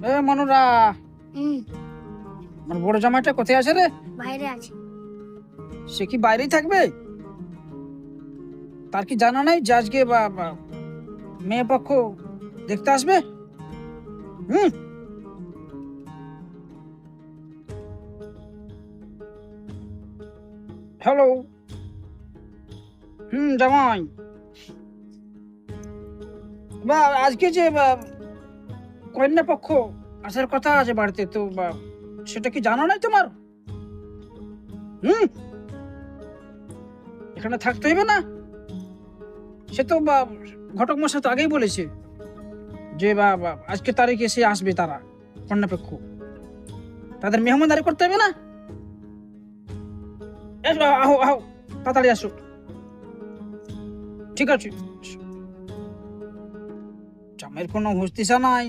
এ মনুরা, হুম, আমার বড় জামাইটা কোথায় আছে রে? বাইরে আছে। সে কি বাইরেই থাকবে? তার কি জানা নাই যে আজকে মেয়ে পক্ষ দেখতে আসবে? হুম। হ্যালো। জামাই, আজকে যে কন্যা পক্ষ আসার কথা আছে বাড়িতে, তো সেটা কি জানা নাই তোমার? হুম। এখানে থাকতে হইবে না? সে তো ঘটক মশাই তো আগেই বলেছে যে আজকে তারিখে সে আসবে, তারা কন্যা পক্ষ, তাদের মেহমানদারি করতে হবে না? এসো, আহো আহো, তাড়াতাড়ি আসো। ঠিক আছে। জামাইয়ের কোনো হুঁশ দিশা নাই।